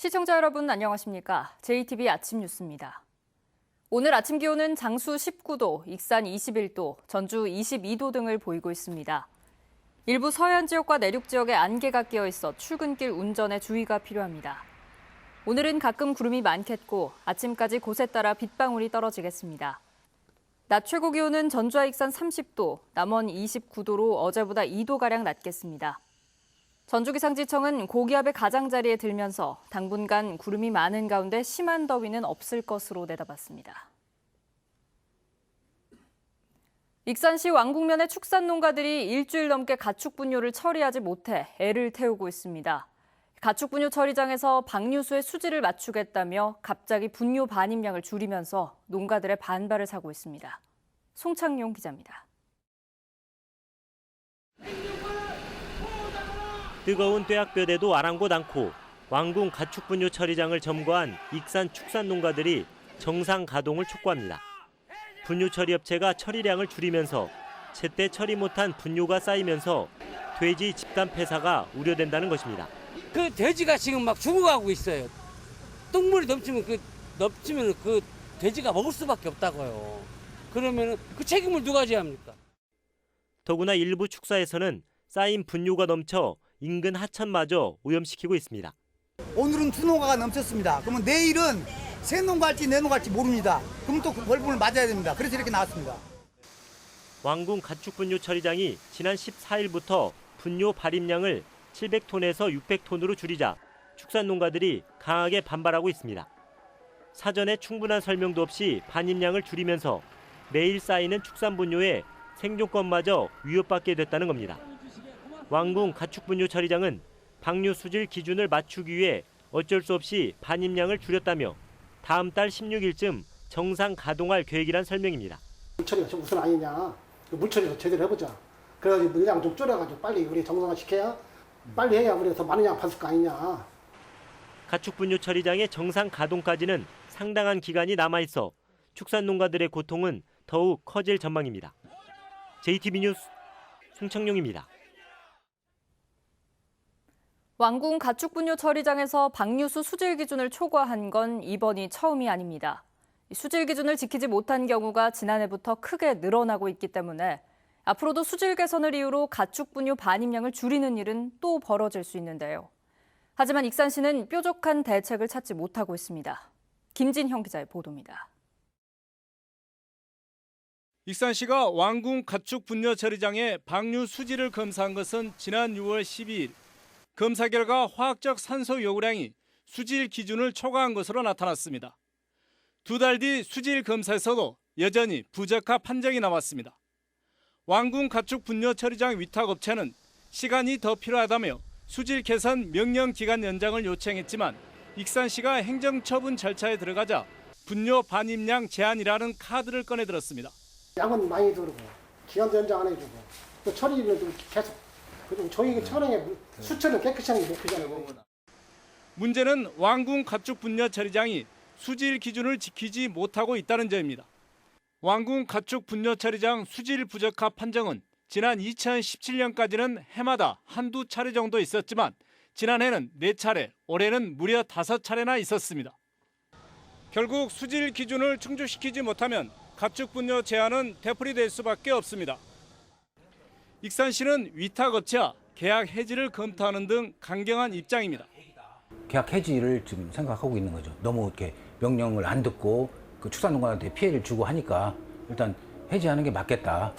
시청자 여러분 안녕하십니까? JTB 아침 뉴스입니다. 오늘 아침 기온은 장수 19도, 익산 21도, 전주 22도 등을 보이고 있습니다. 일부 서해안 지역과 내륙 지역에 안개가 끼어 있어 출근길 운전에 주의가 필요합니다. 오늘은 가끔 구름이 많겠고 아침까지 곳에 따라 빗방울이 떨어지겠습니다. 낮 최고 기온은 전주와 익산 30도, 남원 29도로 어제보다 2도가량 낮겠습니다. 전주기상지청은 고기압의 가장자리에 들면서 당분간 구름이 많은 가운데 심한 더위는 없을 것으로 내다봤습니다. 익산시 왕궁면의 축산농가들이 일주일 넘게 가축 분뇨를 처리하지 못해 애를 태우고 있습니다. 가축 분뇨 처리장에서 박류수의 수질을 맞추겠다며 갑자기 분뇨 반입량을 줄이면서 농가들의 반발을 사고 있습니다. 송창용 기자입니다. 뜨거운 뙤약볕에도 아랑곳 않고 왕궁 가축 분뇨 처리장을 점거한 익산 축산 농가들이 정상 가동을 촉구합니다. 분뇨 처리 업체가 처리량을 줄이면서 제때 처리 못한 분뇨가 쌓이면서 돼지 집단 폐사가 우려된다는 것입니다. 그 돼지가 지금 막 죽어가고 있어요. 똥물이 넘치면 그 돼지가 먹을 수밖에 없다고요. 그러면 그 책임을 누가 져야 합니까? 더구나 일부 축사에서는 쌓인 분뇨가 넘쳐 인근 하천마저 오염시키고 있습니다. 오늘은 두 농가가 넘쳤습니다. 그러면 내일은 세 농가 할지 네 농가 할지 모릅니다. 그럼 또 그 벌금을 맞아야 됩니다. 그래서 이렇게 나왔습니다. 왕궁 가축 분뇨 처리장이 지난 14일부터 분뇨 발입량을 700톤에서 600톤으로 줄이자 축산농가들이 강하게 반발하고 있습니다. 사전에 충분한 설명도 없이 반입량을 줄이면서 매일 쌓이는 축산 분뇨에 생존권마저 위협받게 됐다는 겁니다. 왕궁 가축 분뇨 처리장은 방류 수질 기준을 맞추기 위해 어쩔 수 없이 반입량을 줄였다며 다음 달 16일쯤 정상 가동할 계획이란 설명입니다. 물처리가 우선 아니냐. 물처리를 제대로 해보자. 그래가지고 물량 좀 줄여가지고 빨리 우리 정상화 시켜야 빨리 해야 우리가 더 많은 양 받을 거 아니냐. 가축 분뇨 처리장의 정상 가동까지는 상당한 기간이 남아있어 축산농가들의 고통은 더욱 커질 전망입니다. JTB 뉴스 송창용입니다. 왕궁 가축 분뇨 처리장에서 박류수 수질 기준을 초과한 건 이번이 처음이 아닙니다. 수질 기준을 지키지 못한 경우가 지난해부터 크게 늘어나고 있기 때문에 앞으로도 수질 개선을 이유로 가축 분뇨 반입량을 줄이는 일은 또 벌어질 수 있는데요. 하지만 익산시는 뾰족한 대책을 찾지 못하고 있습니다. 김진형 기자의 보도입니다. 익산시가 왕궁 가축 분뇨 처리장의 방류 수질을 검사한 것은 지난 6월 12일. 검사 결과 화학적 산소 요구량이 수질 기준을 초과한 것으로 나타났습니다. 두 달 뒤 수질 검사에서도 여전히 부적합 판정이 나왔습니다. 왕궁 가축 분뇨 처리장 위탁업체는 시간이 더 필요하다며 수질 개선 명령 기간 연장을 요청했지만 익산시가 행정처분 절차에 들어가자 분뇨 반입량 제한이라는 카드를 꺼내들었습니다. 양은 많이 들고 기간도 연장 안 해주고 또 처리는 좀 계속 그리고 저희 촬영에 수처는 깨끗이 하는 게 목표잖아요. 문제는 왕궁 가축 분뇨 처리장이 수질 기준을 지키지 못하고 있다는 점입니다. 왕궁 가축 분뇨 처리장 수질 부적합 판정은 지난 2017년까지는 해마다 한두 차례 정도 있었지만 지난해는 4차례, 올해는 무려 5차례나 있었습니다. 결국 수질 기준을 충족시키지 못하면 가축 분뇨 제한은 되풀이될 수밖에 없습니다. 익산시는 위탁업체와 계약 해지를 검토하는 등 강경한 입장입니다. 계약 해지를 지금 생각하고 있는 거죠. 너무 이렇게 명령을 안 듣고 그 축산농가한테 피해를 주고 하니까 일단 해지하는 게 맞겠다.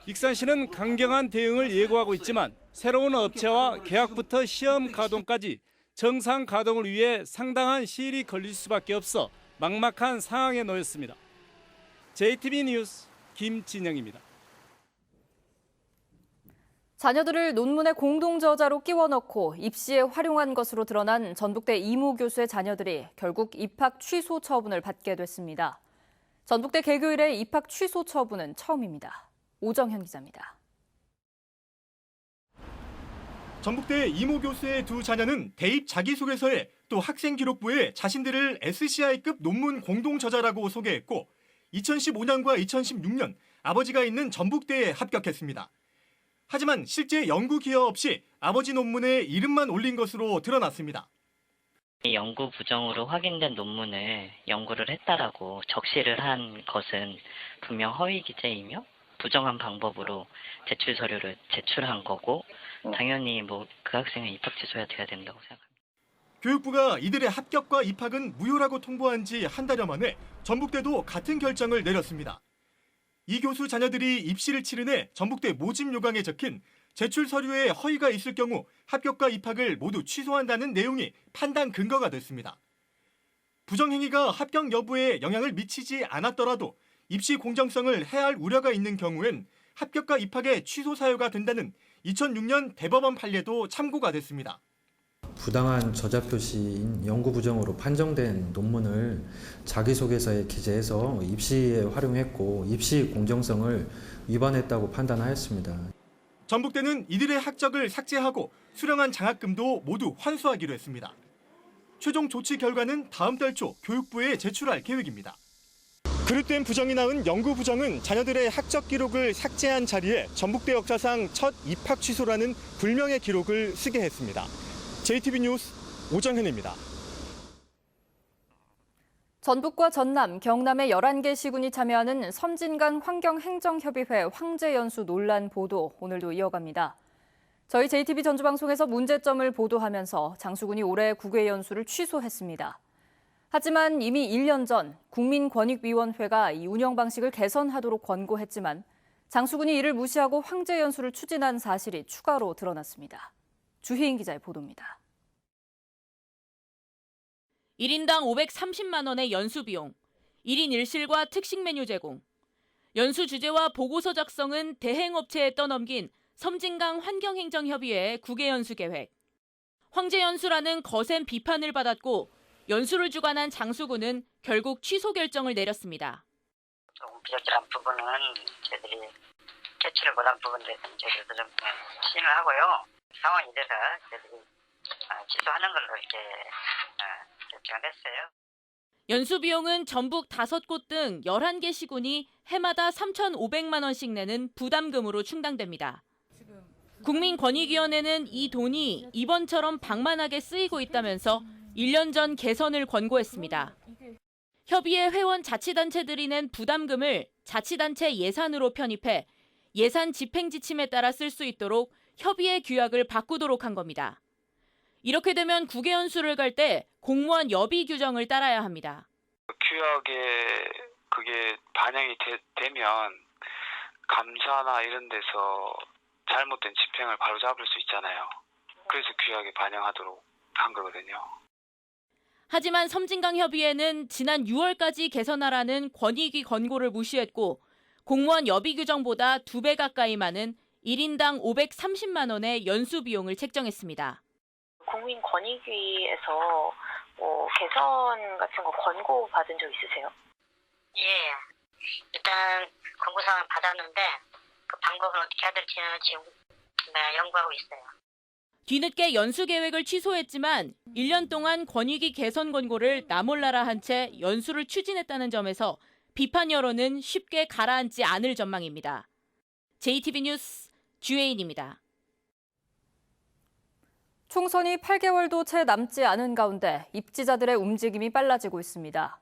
익산시는 강경한 대응을 예고하고 있지만 새로운 업체와 계약부터 시험 가동까지 정상 가동을 위해 상당한 시일이 걸릴 수밖에 없어 막막한 상황에 놓였습니다. JTB 뉴스 김진영입니다. 자녀들을 논문의 공동 저자로 끼워 넣고 입시에 활용한 것으로 드러난 전북대 이모 교수의 자녀들이 결국 입학 취소 처분을 받게 됐습니다. 전북대 개교 이래 입학 취소 처분은 처음입니다. 오정현 기자입니다. 전북대 이모 교수의 두 자녀는 대입 자기소개서에 또 학생기록부에 자신들을 SCI급 논문 공동 저자라고 소개했고 2015년과 2016년 아버지가 있는 전북대에 합격했습니다. 하지만 실제 연구 기여 없이 아버지 논문에 이름만 올린 것으로 드러났습니다. 연구 부정으로 확인된 논문을 연구를 했다라고 적시를 한 것은 분명 허위 기재이며 부정한 방법으로 제출 서류를 제출한 거고 당연히 그 학생은 입학 취소해야 돼야 된다고 생각합니다. 교육부가 이들의 합격과 입학은 무효라고 통보한 지 한 달여 만에 전북대도 같은 결정을 내렸습니다. 이 교수 자녀들이 입시를 치른 해 전북대 모집 요강에 적힌 제출 서류에 허위가 있을 경우 합격과 입학을 모두 취소한다는 내용이 판단 근거가 됐습니다. 부정행위가 합격 여부에 영향을 미치지 않았더라도 입시 공정성을 해할 우려가 있는 경우엔 합격과 입학의 취소 사유가 된다는 2006년 대법원 판례도 참고가 됐습니다. 부당한 저자 표시인 연구 부정으로 판정된 논문을 자기소개서에 기재해서 입시에 활용했고 입시 공정성을 위반했다고 판단하였습니다. 전북대는 이들의 학적을 삭제하고 수령한 장학금도 모두 환수하기로 했습니다. 최종 조치 결과는 다음 달 초 교육부에 제출할 계획입니다. 그릇된 부정이 낳은 연구 부정은 자녀들의 학적 기록을 삭제한 자리에 전북대 역사상 첫 입학 취소라는 불명예 기록을 쓰게 했습니다. JTB 뉴스 오정현입니다. 전북과 전남, 경남의 11개 시군이 참여하는 섬진강 환경행정협의회 황제연수 논란 보도 오늘도 이어갑니다. 저희 JTB 전주방송에서 문제점을 보도하면서 장수군이 올해 국외 연수를 취소했습니다. 하지만 이미 1년 전 국민권익위원회가 이 운영 방식을 개선하도록 권고했지만 장수군이 이를 무시하고 황제연수를 추진한 사실이 추가로 드러났습니다. 주희인 기자의 보도입니다. 1인당 530만 원의 연수 비용, 1인 1실과 특식 메뉴 제공, 연수 주제와 보고서 작성은 대행업체에 떠넘긴 섬진강 환경행정협의회 국외 연수 계획. 황제연수라는 거센 비판을 받았고 연수를 주관한 장수군은 결국 취소 결정을 내렸습니다. 조금 부적절한 부분은 저희들이 캐치를 못한 부분들에 대해서 저희들도 좀 시인을 하고요. 상황이 돼서 저희들이 취소하는 걸로 이렇게 결정을 했어요. 연수 비용은 전북 5곳 등 11개 시군이 해마다 3,500만 원씩 내는 부담금으로 충당됩니다. 국민권익위원회는 이 돈이 이번처럼 방만하게 쓰이고 있다면서 1년 전 개선을 권고했습니다. 협의회 회원 자치단체들이 낸 부담금을 자치단체 예산으로 편입해 예산 집행 지침에 따라 쓸 수 있도록 협의회 규약을 바꾸도록 한 겁니다. 이렇게 되면 국외 연수를 갈 때 공무원 여비 규정을 따라야 합니다. 규약에 그게 반영이 되면 감사나 이런 데서 잘못된 집행을 바로잡을 수 있잖아요. 그래서 규약에 반영하도록 한 거거든요. 하지만 섬진강협의회는 지난 6월까지 개선하라는 권익위 권고를 무시했고 공무원 여비 규정보다 2배 가까이 많은 1인당 530만 원의 연수 비용을 책정했습니다. 국민권익위에서 개선 같은 거 권고 받은 적 있으세요? 예, 일단 권고사항을 받았는데 그 방법은 어떻게 해야 될지는 지금 연구하고 있어요. 뒤늦게 연수 계획을 취소했지만 1년 동안 권익위 개선 권고를 나몰라라 한 채 연수를 추진했다는 점에서 비판 여론은 쉽게 가라앉지 않을 전망입니다. JTB 뉴스 주혜인입니다. 총선이 8개월도 채 남지 않은 가운데 입지자들의 움직임이 빨라지고 있습니다.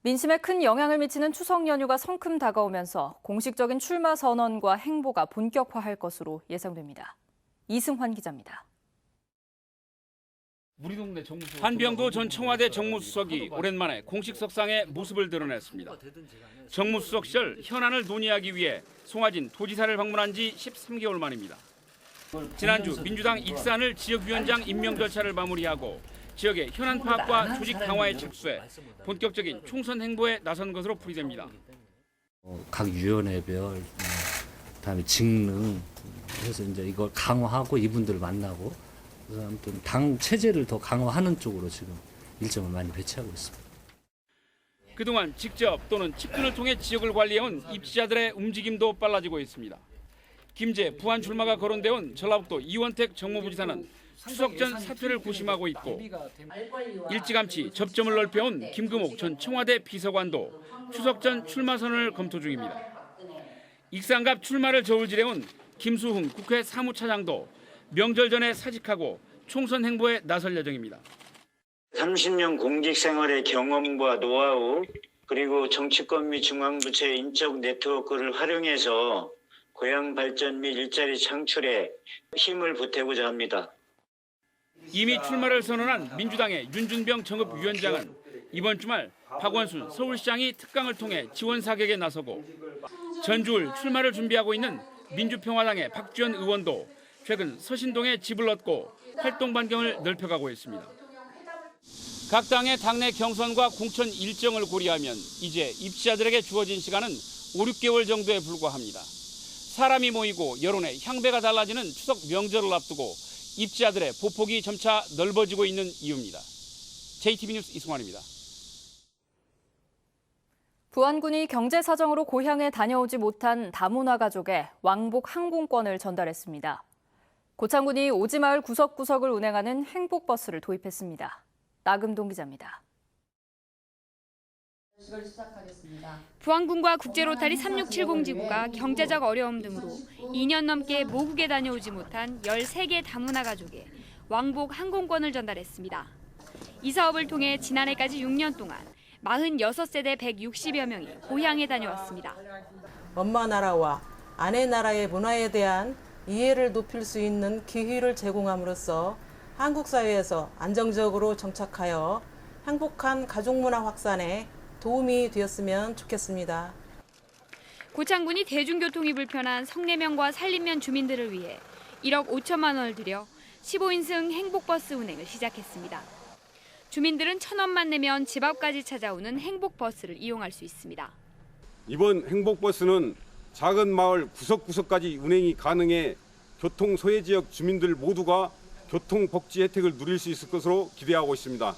민심에 큰 영향을 미치는 추석 연휴가 성큼 다가오면서 공식적인 출마 선언과 행보가 본격화할 것으로 예상됩니다. 이승환 기자입니다. 한병도 전 청와대 정무수석이 오랜만에 공식 석상에 모습을 드러냈습니다. 정무수석 시절 현안을 논의하기 위해 송하진 도지사를 방문한 지 13개월 만입니다. 지난주 민주당 익산을 지역위원장 임명 절차를 마무리하고 지역의 현안 파악과 조직 강화에 착수해 본격적인 총선 행보에 나선 것으로 풀이됩니다. 각 위원회별 그다음에 직능 그래서 이제 이걸 강화하고 이분들을 만나고 그래서 아무튼 당 체제를 더 강화하는 쪽으로 지금 일정을 많이 배치하고 있습니다. 그동안 직접 또는 측근을 통해 지역을 관리해온 입지자들의 움직임도 빨라지고 있습니다. 김제 부안 출마가 거론되온 전라북도 이원택 정무부지사는 추석 전 사퇴를 고심하고 있고 일찌감치 접점을 넓혀온 김금옥 전 청와대 비서관도 추석 전 출마 선언을 검토 중입니다. 익산갑 출마를 저울질해온 김수흥 국회 사무차장도 명절 전에 사직하고 총선 행보에 나설 예정입니다. 30년 공직 생활의 경험과 노하우, 그리고 정치권 및 중앙부처의 인적 네트워크를 활용해서 고향 발전 및 일자리 창출에 힘을 보태고자 합니다. 이미 출마를 선언한 민주당의 윤준병 정읍위원장은 이번 주말 박원순 서울시장이 특강을 통해 지원 사격에 나서고 전주울 출마를 준비하고 있는 민주평화당의 박주현 의원도 최근 서신동에 집을 얻고 활동 반경을 넓혀가고 있습니다. 각 당의 당내 경선과 공천 일정을 고려하면 이제 입시자들에게 주어진 시간은 5, 6개월 정도에 불과합니다. 사람이 모이고 여론의 향배가 달라지는 추석 명절을 앞두고 입시자들의 보폭이 점차 넓어지고 있는 이유입니다. JTB 뉴스 이승환입니다. 부안군이 경제 사정으로 고향에 다녀오지 못한 다문화 가족에 왕복 항공권을 전달했습니다. 고창군이 오지마을 구석구석을 운행하는 행복버스를 도입했습니다. 나금동 기자입니다. 부안군과 국제로타리 3670 지구가 경제적 어려움 등으로 2년 넘게 모국에 다녀오지 못한 13개 다문화 가족에 왕복 항공권을 전달했습니다. 이 사업을 통해 지난해까지 6년 동안 46세대 160여 명이 고향에 다녀왔습니다. 엄마 나라와 아내 나라의 문화에 대한 이해를 높일 수 있는 기회를 제공함으로써 한국 사회에서 안정적으로 정착하여 행복한 가족 문화 확산에 도움이 되었으면 좋겠습니다. 고창군이 대중교통이 불편한 성내면과 산림면 주민들을 위해 1억 5천만 원을 들여 15인승 행복버스 운행을 시작했습니다. 주민들은 1,000원만 내면 집 앞까지 찾아오는 행복버스를 이용할 수 있습니다. 이번 행복버스는 작은 마을 구석구석까지 운행이 가능해 교통 소외 지역 주민들 모두가 교통복지 혜택을 누릴 수 있을 것으로 기대하고 있습니다.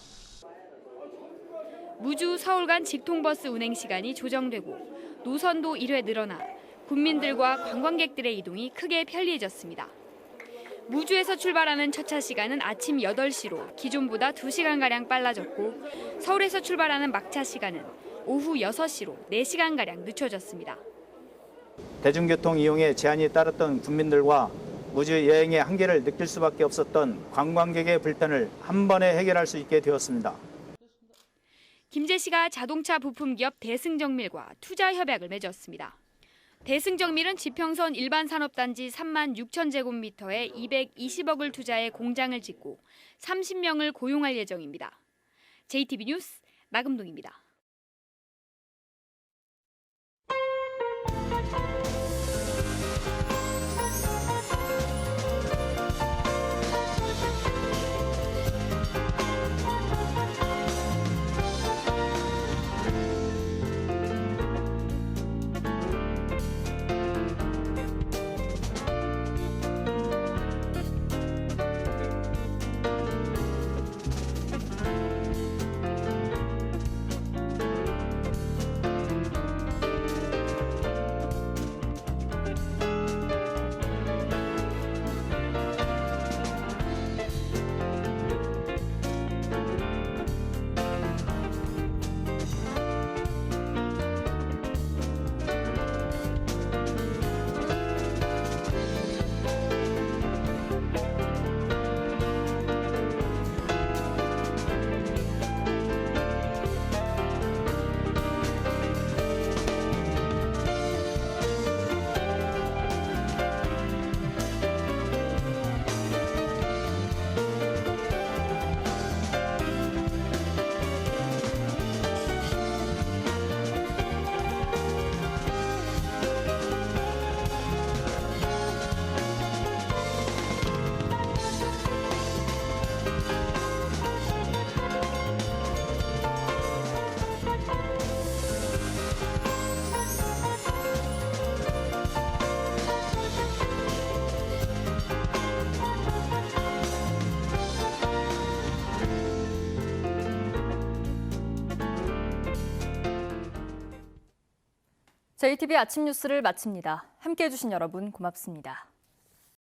무주 서울 간 직통버스 운행 시간이 조정되고 노선도 1회 늘어나 국민들과 관광객들의 이동이 크게 편리해졌습니다. 무주에서 출발하는 첫차 시간은 아침 8시로 기존보다 2시간가량 빨라졌고 서울에서 출발하는 막차 시간은 오후 6시로 4시간가량 늦춰졌습니다. 대중교통 이용에 제한이 따랐던 국민들과 무주 여행의 한계를 느낄 수밖에 없었던 관광객의 불편을 한 번에 해결할 수 있게 되었습니다. 김제시가 자동차 부품기업 대승정밀과 투자 협약을 맺었습니다. 대승정밀은 지평선 일반 산업단지 3만 6천 제곱미터에 220억을 투자해 공장을 짓고 30명을 고용할 예정입니다. JTB 뉴스 나금동입니다. JTB 아침 뉴스를 마칩니다. 함께해 주신 여러분 고맙습니다.